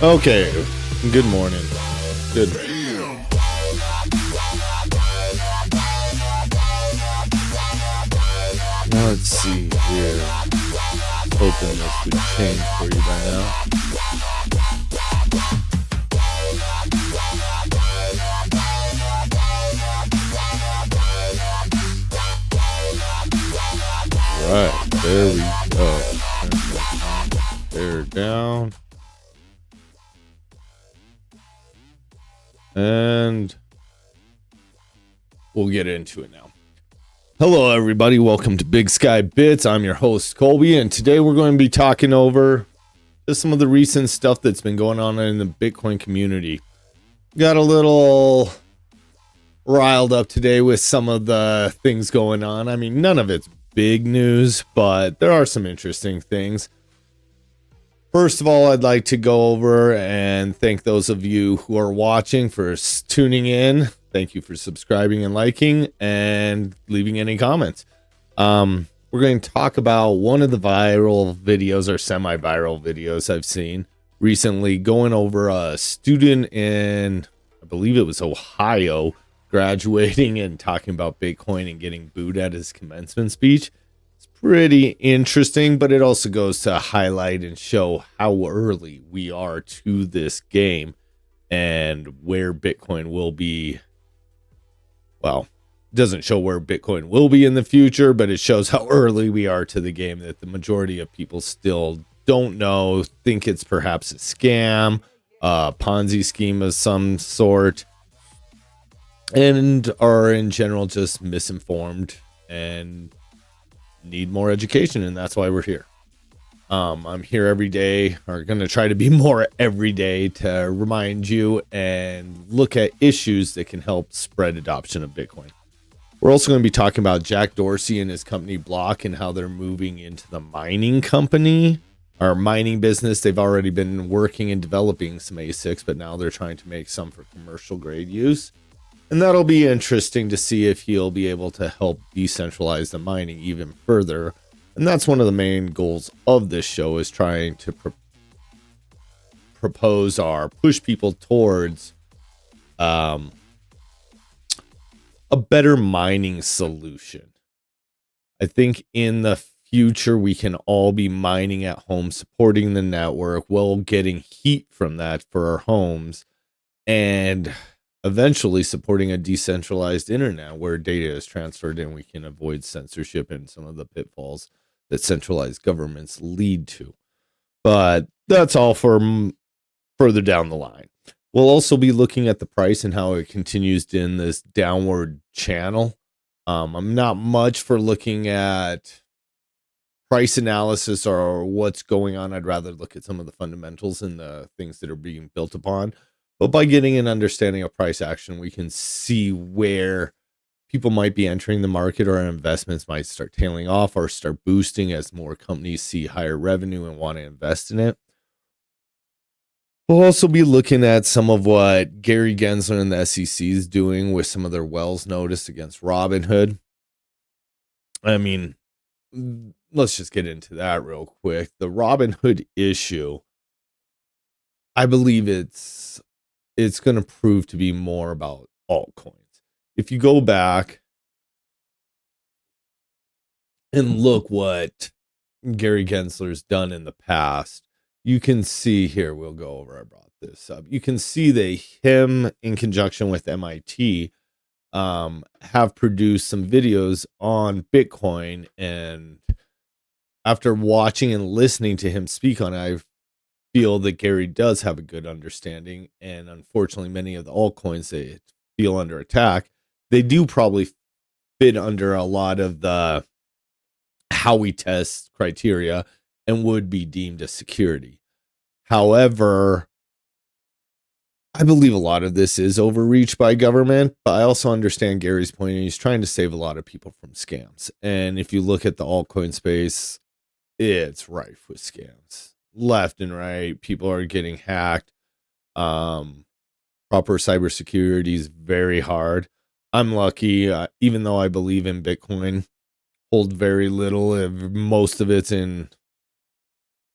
Okay, good morning. Good. Let's see here. Hoping this would change for you by now. Right, there we go. There down. And we'll get into it now. Hello, everybody. Welcome to Bigskybits. I'm your host, Colby, and today we're going to be talking over just some of the recent stuff that's been going on in the Bitcoin community. Got a little riled up today with some of the things going on. I mean, none of it's big news, but there are some interesting things. First of all, I'd like to go over and thank those of you who are watching for tuning in. Thank you for subscribing and liking and leaving any comments. We're going to talk about one of the viral videos or semi-viral videos I've seen recently, going over a student in, I believe it was Ohio, graduating and talking about Bitcoin and getting booed at his commencement speech. Pretty interesting, but it also goes to highlight and show how early we are to this game and where Bitcoin will be. Well, it doesn't show where Bitcoin will be in the future, but it shows how early we are to the game, that the majority of people still don't know, think it's perhaps a scam, a Ponzi scheme of some sort, and are in general just misinformed and need more education, and that's why we're here. I'm here every day, or going to try to be more every day, to remind you and look at issues that can help spread adoption of Bitcoin. We're also going to be talking about Jack Dorsey and his company Block and how they're moving into the mining company or mining business. They've already been working and developing some ASICs, but now they're trying to make some for commercial grade use. And that'll be interesting to see if he'll be able to help decentralize the mining even further. And that's one of the main goals of this show, is trying to propose or push people towards a better mining solution. I think in the future, we can all be mining at home, supporting the network, while getting heat from that for our homes, and eventually supporting a decentralized internet where data is transferred and we can avoid censorship and some of the pitfalls that centralized governments lead to. But that's all for further down the line. We'll also be looking at the price and how it continues in this downward channel. I'm not much for looking at price analysis or what's going on. I'd rather look at some of the fundamentals and the things that are being built upon. But by getting an understanding of price action, we can see where people might be entering the market, or investments might start tailing off or start boosting as more companies see higher revenue and want to invest in it. We'll also be looking at some of what Gary Gensler and the SEC is doing with some of their Wells notice against Robinhood. I mean, let's just get into that real quick. The Robinhood issue, I believe it's going to prove to be more about altcoins. If you go back and look what Gary Gensler's done in the past, you can see here, we'll go over, I brought this up. You can see that him, in conjunction with MIT, have produced some videos on Bitcoin. And after watching and listening to him speak on it, I feel that Gary does have a good understanding. And unfortunately, many of the altcoins that feel under attack, they do probably fit under a lot of the how we test criteria and would be deemed a security. However, I believe a lot of this is overreach by government, but I also understand Gary's point, and he's trying to save a lot of people from scams. And if you look at the altcoin space, it's rife with scams. Left and right, people are getting hacked. Proper cybersecurity is very hard. I'm lucky, even though I believe in Bitcoin, hold very little. Most of it's in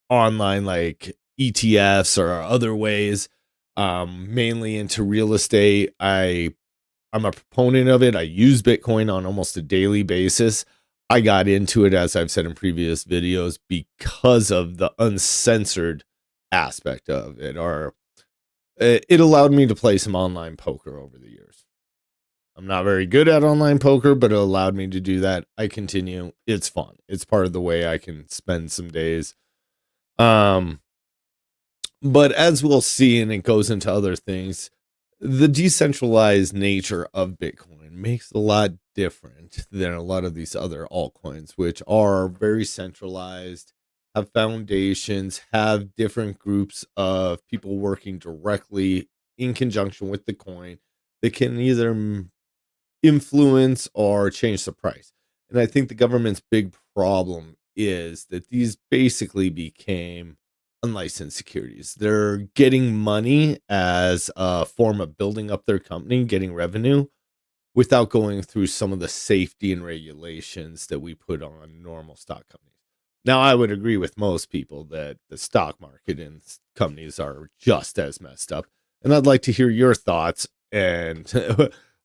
online, like ETFs or other ways, mainly into real estate. I'm a proponent of it. I use Bitcoin on almost a daily basis. I got into it, as I've said in previous videos, because of the uncensored aspect of it, or it allowed me to play some online poker over the years. I'm not very good at online poker, but it allowed me to do that. I continue. It's fun. It's part of the way I can spend some days. But as we'll see, and it goes into other things, the decentralized nature of Bitcoin makes it a lot different than a lot of these other altcoins, which are very centralized, have foundations, have different groups of people working directly in conjunction with the coin that can either influence or change the price. And I think the government's big problem is that these basically became unlicensed securities. They're getting money as a form of building up their company, getting revenue without going through some of the safety and regulations that we put on normal stock companies. Now, I would agree with most people that the stock market and companies are just as messed up. And I'd like to hear your thoughts. And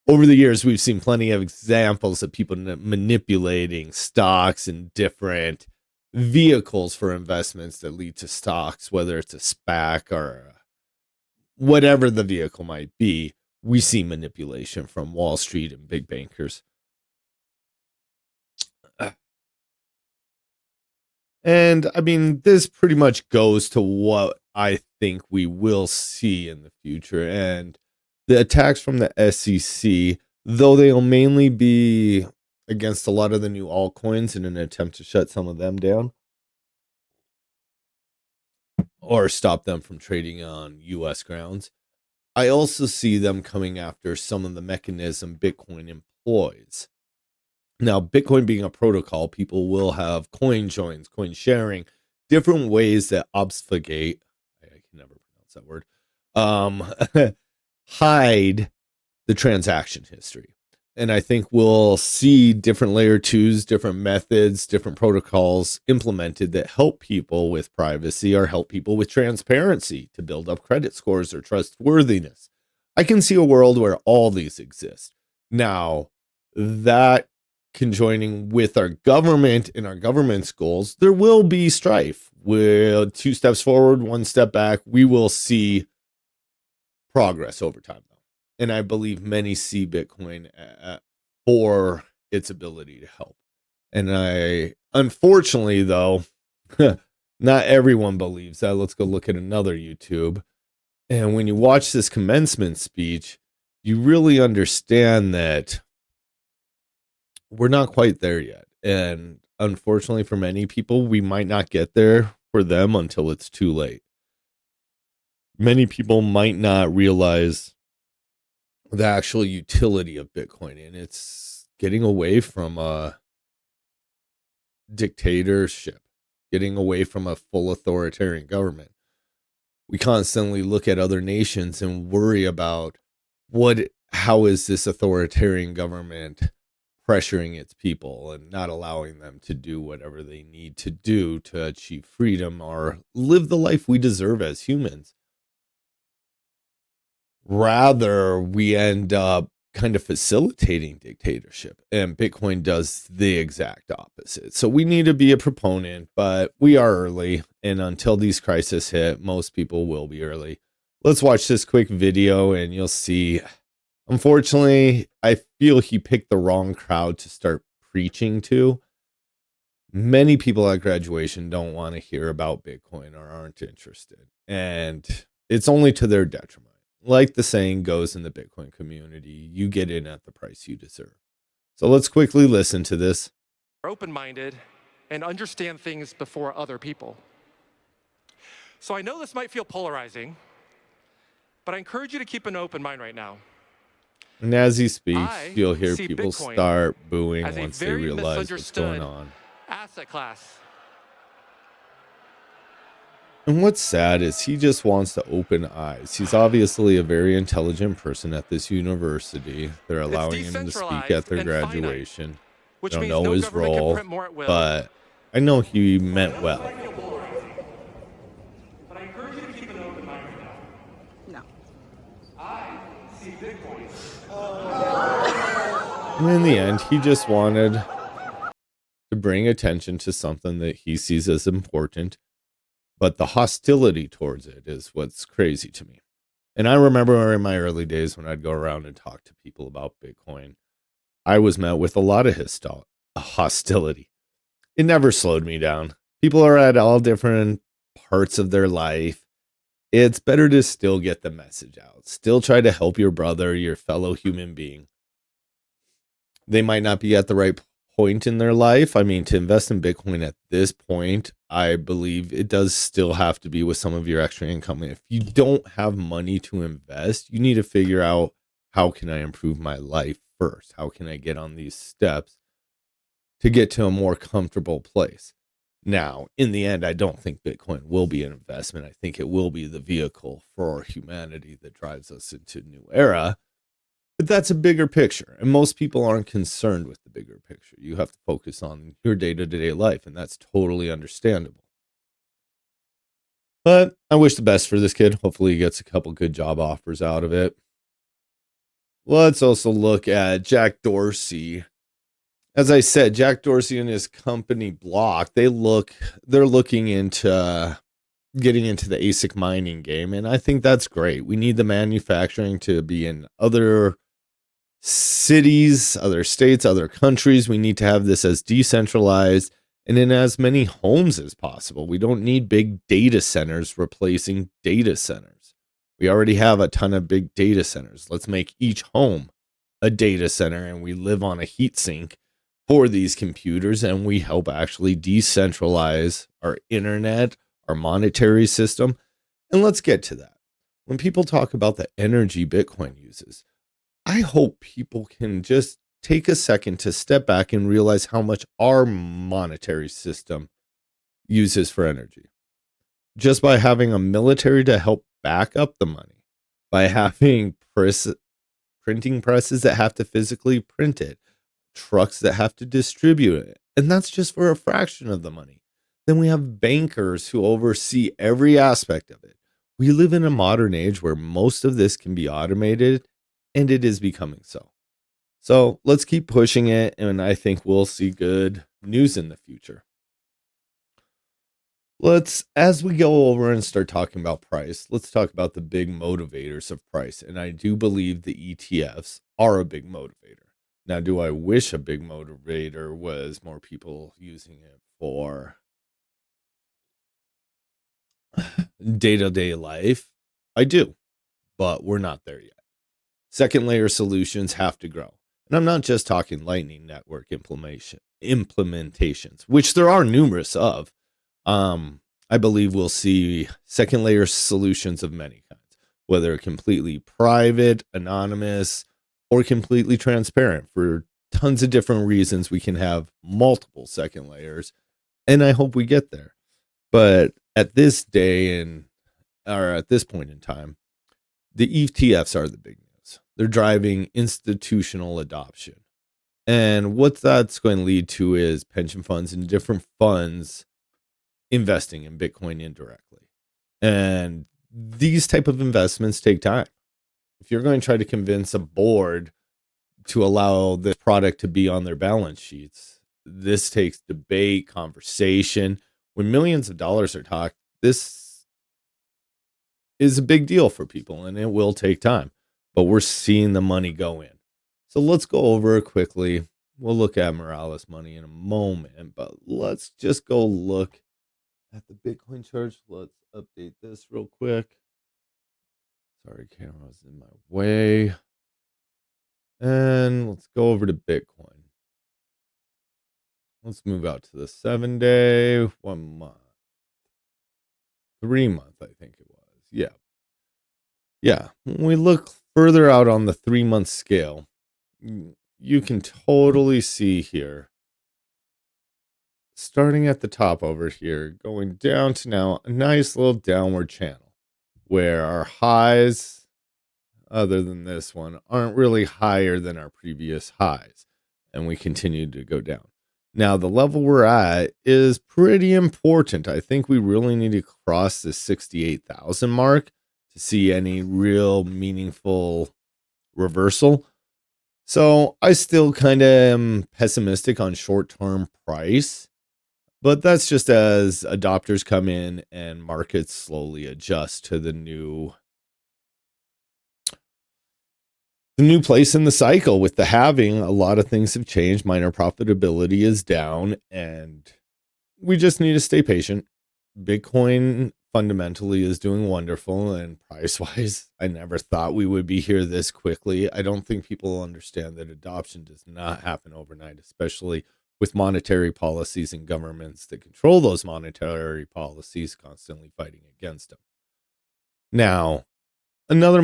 over the years, we've seen plenty of examples of people manipulating stocks and different vehicles for investments that lead to stocks, whether it's a SPAC or whatever the vehicle might be. We see manipulation from Wall Street and big bankers. And I mean, this pretty much goes to what I think we will see in the future. And the attacks from the SEC, though they'll mainly be against a lot of the new altcoins in an attempt to shut some of them down or stop them from trading on US grounds, I also see them coming after some of the mechanism Bitcoin employs. Now, Bitcoin being a protocol, people will have coin joins, coin sharing, different ways that obfuscate, I can never pronounce that word, hide the transaction history. And I think we'll see different layer twos, different methods, different protocols implemented that help people with privacy or help people with transparency to build up credit scores or trustworthiness. I can see a world where all these exist. Now, that conjoining with our government and our government's goals, there will be strife. With 2 steps forward, 1 step back, we will see progress over time. And I believe many see Bitcoin for its ability to help. And unfortunately, though, not everyone believes that. Let's go look at another YouTube. And when you watch this commencement speech, you really understand that we're not quite there yet. And unfortunately, for many people, we might not get there for them until it's too late. Many people might not realize the actual utility of Bitcoin, and it's getting away from a dictatorship, getting away from a full authoritarian government. We constantly look at other nations and worry about how is this authoritarian government pressuring its people and not allowing them to do whatever they need to do to achieve freedom or live the life we deserve as humans. Rather, we end up kind of facilitating dictatorship, and Bitcoin does the exact opposite. So we need to be a proponent, but we are early, and until these crises hit, most people will be early. Let's watch this quick video and you'll see. Unfortunately, I feel he picked the wrong crowd to start preaching to. Many people at graduation don't want to hear about Bitcoin or aren't interested, and it's only to their detriment. Like the saying goes in the Bitcoin community, you get in at the price you deserve. So let's quickly listen to this. Open-minded and understand things before other people. So I know this might feel polarizing, but I encourage you to keep an open mind right now. And as he speaks, you'll hear people start booing once they realize what's going on. Asset class. And what's sad is he just wants to open eyes. He's obviously a very intelligent person at this university. They're allowing him to speak at their graduation. I don't know his role, but I know he meant well. And in the end, he just wanted to bring attention to something that he sees as important, but the hostility towards it is what's crazy to me. And I remember in my early days when I'd go around and talk to people about Bitcoin, I was met with a lot of hostility. It never slowed me down. People are at all different parts of their life. It's better to still get the message out. Still try to help your brother, your fellow human being. They might not be at the right point in their life. I mean, to invest in Bitcoin at this point, I believe it does still have to be with some of your extra income. If you don't have money to invest, you need to figure out, how can I improve my life first? How can I get on these steps to get to a more comfortable place? Now, in the end, I don't think Bitcoin will be an investment. I think it will be the vehicle for humanity that drives us into a new era. But that's a bigger picture. And most people aren't concerned with the bigger picture. You have to focus on your day-to-day life, and that's totally understandable. But I wish the best for this kid. Hopefully he gets a couple good job offers out of it. Let's also look at Jack Dorsey. As I said, Jack Dorsey and his company Block, they're looking into getting into the ASIC mining game, and I think that's great. We need the manufacturing to be in other cities, other states, other countries. We need to have this as decentralized and in as many homes as possible. We don't need big data centers replacing data centers. We already have a ton of big data centers. Let's make each home a data center, and we live on a heat sink for these computers, and we help actually decentralize our internet, our monetary system. And let's get to that. When people talk about the energy Bitcoin uses, I hope people can just take a second to step back and realize how much our monetary system uses for energy. Just by having a military to help back up the money, by having printing presses that have to physically print it, trucks that have to distribute it, and that's just for a fraction of the money. Then we have bankers who oversee every aspect of it. We live in a modern age where most of this can be automated, and it is becoming so. So let's keep pushing it, and I think we'll see good news in the future. As we go over and start talking about price, let's talk about the big motivators of price. And I do believe the ETFs are a big motivator. Now, do I wish a big motivator was more people using it for day-to-day life? I do, but we're not there yet. Second layer solutions have to grow. And I'm not just talking Lightning Network implementations, which there are numerous of. I believe we'll see second layer solutions of many kinds, whether completely private, anonymous, or completely transparent. For tons of different reasons, we can have multiple second layers, and I hope we get there. But at this at this point in time, the ETFs are the big news. They're driving institutional adoption. And what that's going to lead to is pension funds and different funds investing in Bitcoin indirectly. And these type of investments take time. If you're going to try to convince a board to allow this product to be on their balance sheets, this takes debate, conversation. When millions of dollars are talked, this is a big deal for people, and it will take time. But we're seeing the money go in. So let's go over it quickly. We'll look at Morales money in a moment, but let's just go look at the Bitcoin chart. Let's update this real quick. Sorry, camera's in my way. And let's go over to Bitcoin. Let's move out to the 7-day, 1 month, 3 month, I think it was. Yeah. Yeah. When we look further out on the 3-month scale, you can totally see here, starting at the top over here, going down to now a nice little downward channel where our highs, other than this one, aren't really higher than our previous highs, and we continue to go down. Now, the level we're at is pretty important. I think we really need to cross the 68,000 mark to see any real meaningful reversal. So I still kind of am pessimistic on short-term price, but that's just as adopters come in and markets slowly adjust to the new place in the cycle. With the halving, a lot of things have changed. Miner profitability is down, and we just need to stay patient. Bitcoin fundamentally is doing wonderful, and price wise, I never thought we would be here this quickly. I don't think people understand that adoption does not happen overnight, especially with monetary policies and governments that control those monetary policies constantly fighting against them. Now, another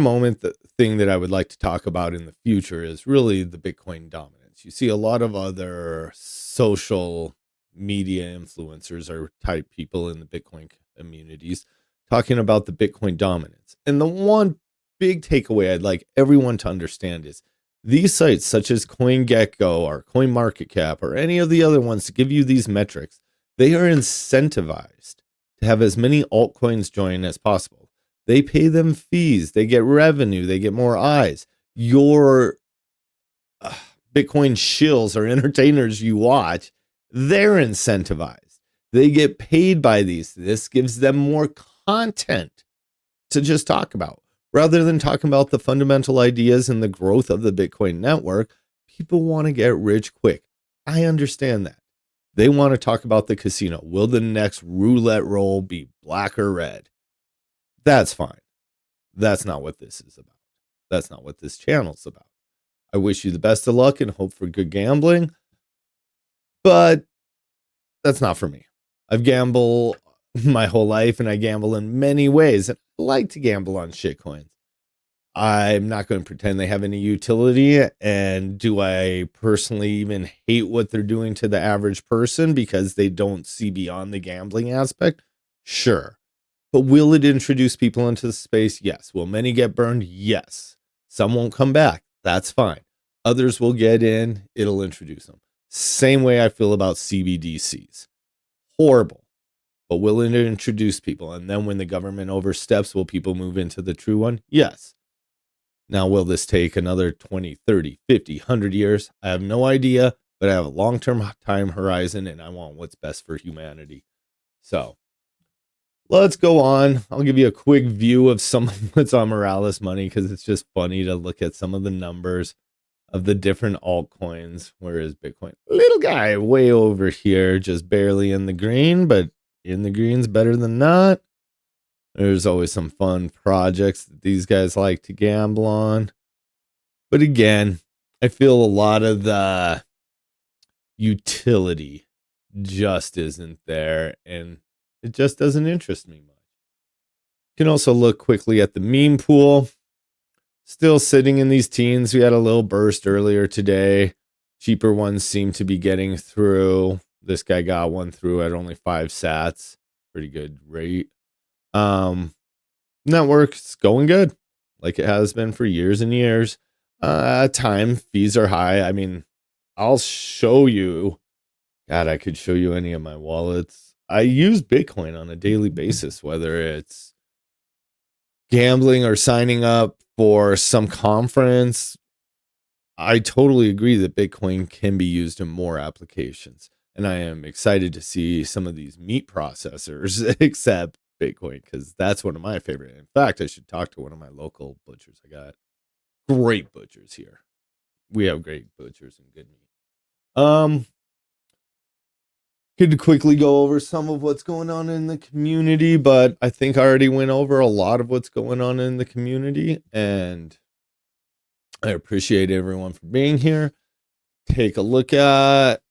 thing that I would like to talk about in the future is really the Bitcoin dominance. You see a lot of other social media influencers or type people in the Bitcoin communities talking about the Bitcoin dominance. And the one big takeaway I'd like everyone to understand is these sites such as CoinGecko or CoinMarketCap or any of the other ones to give you these metrics, they are incentivized to have as many altcoins join as possible. They pay them fees, they get revenue, they get more eyes. Your Bitcoin shills or entertainers you watch, they're incentivized. They get paid by these. This gives them more content to just talk about. Rather than talking about the fundamental ideas and the growth of the Bitcoin network, people want to get rich quick. I understand that. They want to talk about the casino. Will the next roulette roll be black or red? That's fine. That's not what this is about. That's not what this channel's about. I wish you the best of luck and hope for good gambling, but that's not for me. I've gambled my whole life, and I gamble in many ways, and I like to gamble on shitcoins. I'm not going to pretend they have any utility, and do I personally even hate what they're doing to the average person because they don't see beyond the gambling aspect? Sure. But will it introduce people into the space? Yes. Will many get burned? Yes. Some won't come back. That's fine. Others will get in. It'll introduce them. Same way I feel about CBDCs. Horrible. But will it introduce people? And then when the government oversteps, will people move into the true one? Yes. Now, will this take another 20, 30, 50, 100 years? I have no idea, but I have a long-term time horizon, and I want what's best for humanity. So let's go on. I'll give you a quick view of some of what's on Morales Money because it's just funny to look at some of the numbers of the different altcoins. Where is Bitcoin? Little guy way over here, just barely in the green, but in the green's better than not. There's always some fun projects that these guys like to gamble on. But again, I feel a lot of the utility just isn't there, and it just doesn't interest me much. You can also look quickly at the meme pool. Still sitting in these teens. We had a little burst earlier today. Cheaper ones seem to be getting through. This guy got one through at only 5 sats. Pretty good rate. Network's going good, like it has been for years and years. Time fees are high. I mean, I'll show you. God, I could show you any of my wallets. I use Bitcoin on a daily basis, whether it's gambling or signing up for some conference. I totally agree that Bitcoin can be used in more applications. And I am excited to see some of these meat processors accept Bitcoin, because that's one of my favorite. In fact, I should talk to one of my local butchers. I got great butchers here. We have great butchers and good meat. Could quickly go over some of what's going on in the community, but I think I already went over a lot of what's going on in the community, and I appreciate everyone for being here. Take a look at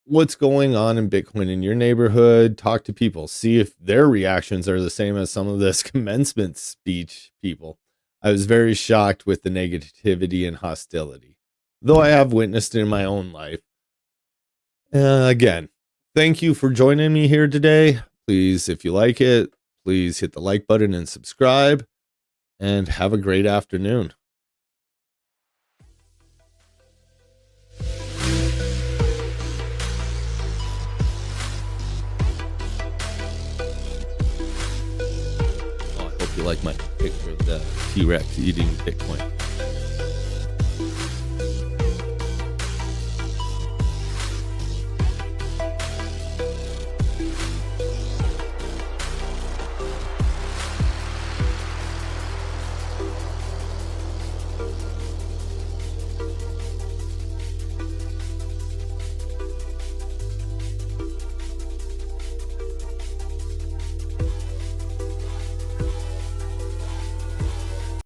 what's going on in Bitcoin in your neighborhood. Talk to people. See if their reactions are the same as some of this commencement speech people. I was very shocked with the negativity and hostility, though I have witnessed it in my own life. Again, thank you for joining me here today. Please, if you like it, please hit the like button and subscribe, and have a great afternoon. I hope you like my picture of the T-Rex eating Bitcoin.